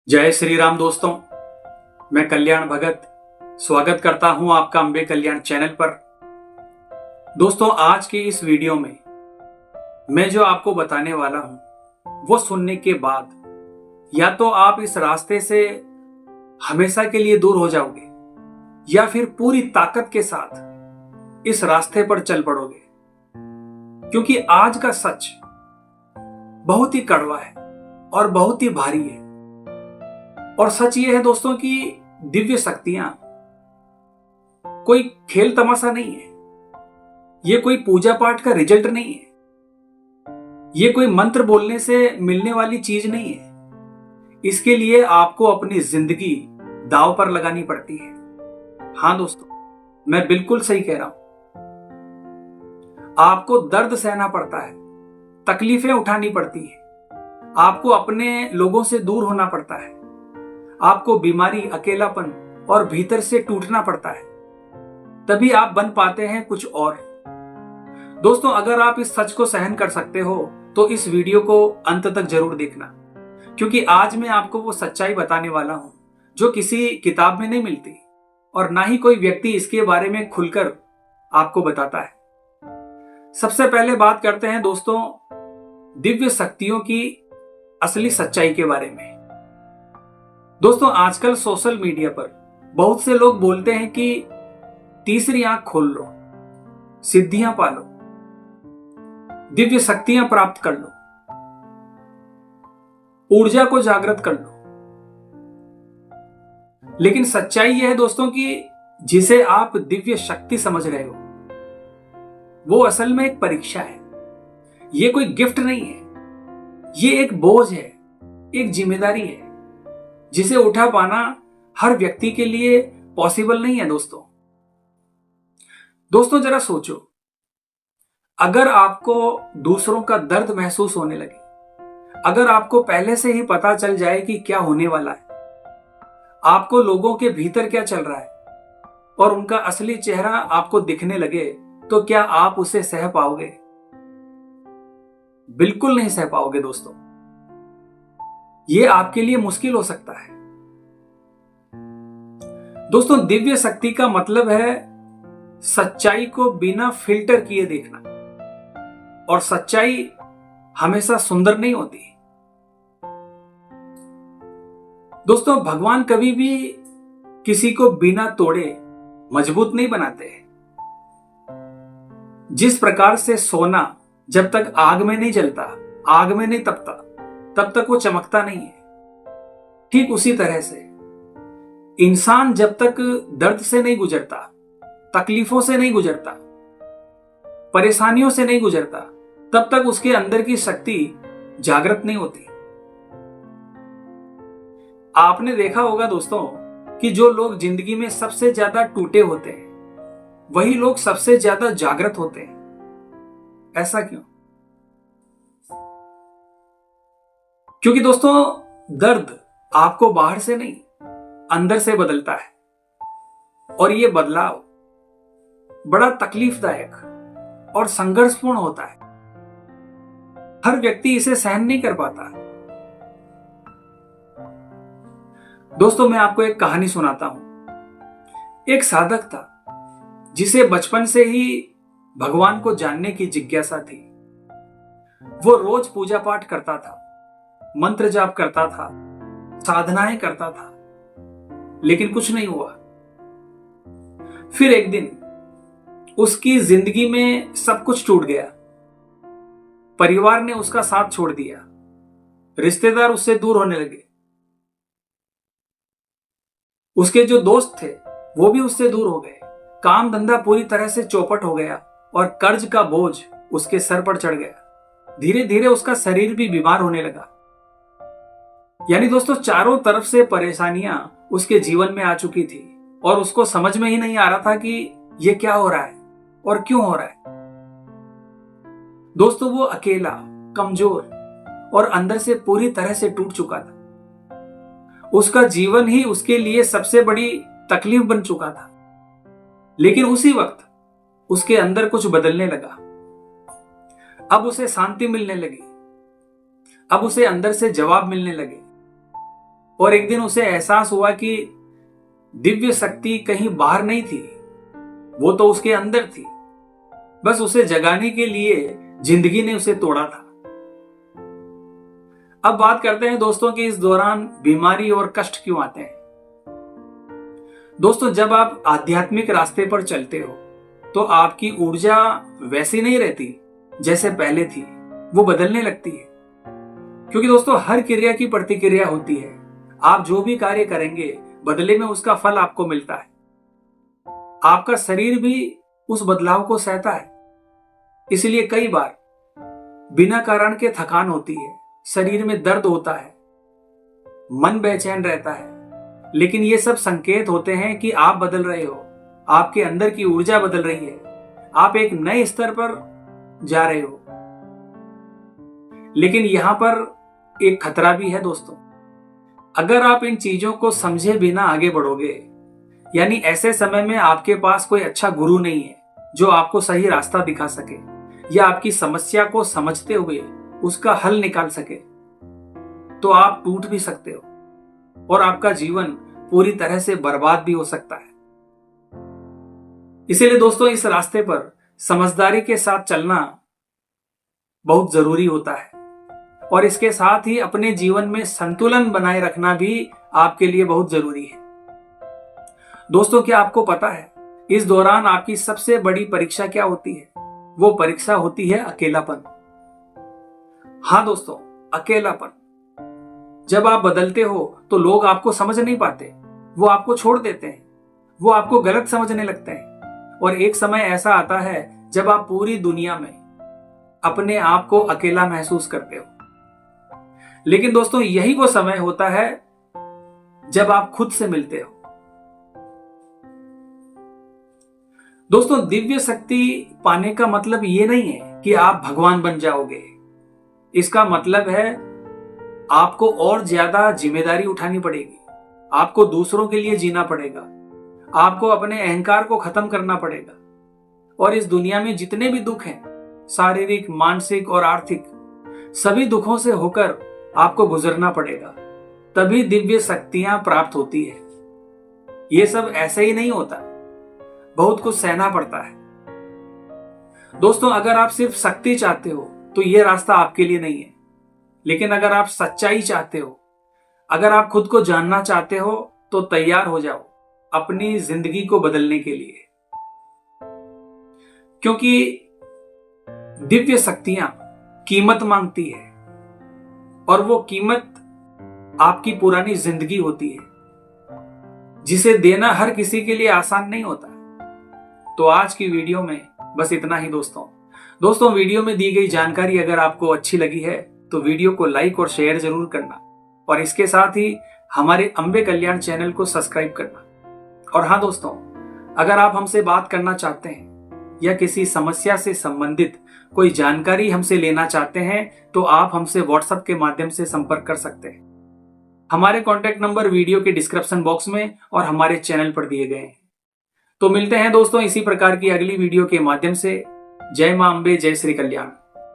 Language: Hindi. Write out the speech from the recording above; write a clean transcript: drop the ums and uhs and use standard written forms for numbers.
जय श्री राम दोस्तों। मैं कल्याण भगत स्वागत करता हूं आपका अंबे कल्याण चैनल पर। दोस्तों, आज के इस वीडियो में मैं जो आपको बताने वाला हूं वो सुनने के बाद या तो आप इस रास्ते से हमेशा के लिए दूर हो जाओगे या फिर पूरी ताकत के साथ इस रास्ते पर चल पड़ोगे, क्योंकि आज का सच बहुत ही कड़वा है और बहुत ही भारी है। और सच ये है दोस्तों कि दिव्य शक्तियां कोई खेल तमाशा नहीं है, ये कोई पूजा पाठ का रिजल्ट नहीं है, ये कोई मंत्र बोलने से मिलने वाली चीज नहीं है। इसके लिए आपको अपनी जिंदगी दांव पर लगानी पड़ती है। हां दोस्तों, मैं बिल्कुल सही कह रहा हूं। आपको दर्द सहना पड़ता है, तकलीफें उठानी पड़ती है, आपको अपने लोगों से दूर होना पड़ता है, आपको बीमारी, अकेलापन और भीतर से टूटना पड़ता है, तभी आप बन पाते हैं कुछ और। दोस्तों, अगर आप इस सच को सहन कर सकते हो तो इस वीडियो को अंत तक जरूर देखना, क्योंकि आज मैं आपको वो सच्चाई बताने वाला हूं जो किसी किताब में नहीं मिलती और ना ही कोई व्यक्ति इसके बारे में खुलकर आपको बताता है। सबसे पहले बात करते हैं दोस्तों दिव्य शक्तियों की असली सच्चाई के बारे में। दोस्तों, आजकल सोशल मीडिया पर बहुत से लोग बोलते हैं कि तीसरी आंख खोल लो, सिद्धियां पालो, दिव्य शक्तियां प्राप्त कर लो, ऊर्जा को जागृत कर लो। लेकिन सच्चाई यह है दोस्तों कि जिसे आप दिव्य शक्ति समझ रहे हो वो असल में एक परीक्षा है। ये कोई गिफ्ट नहीं है, ये एक बोझ है, एक जिम्मेदारी है जिसे उठा पाना हर व्यक्ति के लिए पॉसिबल नहीं है। दोस्तों जरा सोचो, अगर आपको दूसरों का दर्द महसूस होने लगे, अगर आपको पहले से ही पता चल जाए कि क्या होने वाला है, आपको लोगों के भीतर क्या चल रहा है और उनका असली चेहरा आपको दिखने लगे, तो क्या आप उसे सह पाओगे? बिल्कुल नहीं सह पाओगे दोस्तों। ये आपके लिए मुश्किल हो सकता है। दोस्तों, दिव्य शक्ति का मतलब है सच्चाई को बिना फिल्टर किए देखना, और सच्चाई हमेशा सुंदर नहीं होती। दोस्तों, भगवान कभी भी किसी को बिना तोड़े मजबूत नहीं बनाते। जिस प्रकार से सोना जब तक आग में नहीं जलता, आग में नहीं तपता, तब तक वो चमकता नहीं है, ठीक उसी तरह से इंसान जब तक दर्द से नहीं गुजरता, तकलीफों से नहीं गुजरता, परेशानियों से नहीं गुजरता, तब तक उसके अंदर की शक्ति जागृत नहीं होती। आपने देखा होगा दोस्तों कि जो लोग जिंदगी में सबसे ज्यादा टूटे होते हैं वही लोग सबसे ज्यादा जागृत होते हैं। ऐसा क्यों? क्योंकि दोस्तों दर्द आपको बाहर से नहीं, अंदर से बदलता है, और यह बदलाव बड़ा तकलीफदायक और संघर्षपूर्ण होता है। हर व्यक्ति इसे सहन नहीं कर पाता। दोस्तों, मैं आपको एक कहानी सुनाता हूं। एक साधक था जिसे बचपन से ही भगवान को जानने की जिज्ञासा थी। वो रोज पूजा पाठ करता था, मंत्र जाप करता था, साधनाएं करता था, लेकिन कुछ नहीं हुआ। फिर एक दिन उसकी जिंदगी में सब कुछ टूट गया। परिवार ने उसका साथ छोड़ दिया, रिश्तेदार उससे दूर होने लगे, उसके जो दोस्त थे वो भी उससे दूर हो गए, काम धंधा पूरी तरह से चौपट हो गया और कर्ज का बोझ उसके सर पर चढ़ गया। धीरे धीरे उसका शरीर भी बीमार होने लगा। यानी दोस्तों चारों तरफ से परेशानियां उसके जीवन में आ चुकी थी और उसको समझ में ही नहीं आ रहा था कि ये क्या हो रहा है और क्यों हो रहा है। दोस्तों, वो अकेला, कमजोर और अंदर से पूरी तरह से टूट चुका था। उसका जीवन ही उसके लिए सबसे बड़ी तकलीफ बन चुका था। लेकिन उसी वक्त उसके अंदर कुछ बदलने लगा। अब उसे शांति मिलने लगी, अब उसे अंदर से जवाब मिलने लगे। और एक दिन उसे एहसास हुआ कि दिव्य शक्ति कहीं बाहर नहीं थी, वो तो उसके अंदर थी। बस उसे जगाने के लिए जिंदगी ने उसे तोड़ा था। अब बात करते हैं दोस्तों कि इस दौरान बीमारी और कष्ट क्यों आते हैं। दोस्तों, जब आप आध्यात्मिक रास्ते पर चलते हो तो आपकी ऊर्जा वैसी नहीं रहती जैसे पहले थी, वो बदलने लगती है। क्योंकि दोस्तों, हर क्रिया की प्रतिक्रिया होती है। आप जो भी कार्य करेंगे बदले में उसका फल आपको मिलता है। आपका शरीर भी उस बदलाव को सहता है। इसलिए कई बार बिना कारण के थकान होती है, शरीर में दर्द होता है, मन बेचैन रहता है, लेकिन ये सब संकेत होते हैं कि आप बदल रहे हो, आपके अंदर की ऊर्जा बदल रही है, आप एक नए स्तर पर जा रहे हो। लेकिन यहां पर एक खतरा भी है दोस्तों। अगर आप इन चीजों को समझे बिना आगे बढ़ोगे, यानी ऐसे समय में आपके पास कोई अच्छा गुरु नहीं है जो आपको सही रास्ता दिखा सके या आपकी समस्या को समझते हुए उसका हल निकाल सके, तो आप टूट भी सकते हो और आपका जीवन पूरी तरह से बर्बाद भी हो सकता है। इसीलिए दोस्तों, इस रास्ते पर समझदारी के साथ चलना बहुत जरूरी होता है और इसके साथ ही अपने जीवन में संतुलन बनाए रखना भी आपके लिए बहुत जरूरी है। दोस्तों, क्या आपको पता है इस दौरान आपकी सबसे बड़ी परीक्षा क्या होती है? वो परीक्षा होती है अकेलापन। हाँ दोस्तों, अकेलापन। जब आप बदलते हो तो लोग आपको समझ नहीं पाते, वो आपको छोड़ देते हैं, वो आपको गलत समझने लगते हैं और एक समय ऐसा आता है जब आप पूरी दुनिया में अपने आप को अकेला महसूस करते हो। लेकिन दोस्तों, यही वो समय होता है जब आप खुद से मिलते हो। दोस्तों, दिव्य शक्ति पाने का मतलब ये नहीं है कि आप भगवान बन जाओगे। इसका मतलब है आपको और ज्यादा जिम्मेदारी उठानी पड़ेगी, आपको दूसरों के लिए जीना पड़ेगा, आपको अपने अहंकार को खत्म करना पड़ेगा और इस दुनिया में जितने भी दुख हैं, शारीरिक, मानसिक और आर्थिक, सभी दुखों से होकर आपको गुजरना पड़ेगा। तभी दिव्य शक्तियां प्राप्त होती है। ये सब ऐसे ही नहीं होता, बहुत कुछ सहना पड़ता है। दोस्तों, अगर आप सिर्फ शक्ति चाहते हो तो ये रास्ता आपके लिए नहीं है। लेकिन अगर आप सच्चाई चाहते हो, अगर आप खुद को जानना चाहते हो, तो तैयार हो जाओ अपनी जिंदगी को बदलने के लिए। क्योंकि दिव्य शक्तियां कीमत मांगती है और वो कीमत आपकी पुरानी जिंदगी होती है, जिसे देना हर किसी के लिए आसान नहीं होता। तो आज की वीडियो में बस इतना ही दोस्तों, वीडियो में दी गई जानकारी अगर आपको अच्छी लगी है तो वीडियो को लाइक और शेयर जरूर करना और इसके साथ ही हमारे अंबे कल्याण चैनल को सब्सक्राइब करना। और हाँ दोस्तों, अगर आप हमसे बात करना चाहते हैं या किसी समस्या से संबंधित कोई जानकारी हमसे लेना चाहते हैं तो आप हमसे व्हाट्सएप के माध्यम से संपर्क कर सकते हैं। हमारे कॉन्टैक्ट नंबर वीडियो के डिस्क्रिप्शन बॉक्स में और हमारे चैनल पर दिए गए हैं। तो मिलते हैं दोस्तों इसी प्रकार की अगली वीडियो के माध्यम से। जय मां अंबे, जय श्री कल्याण।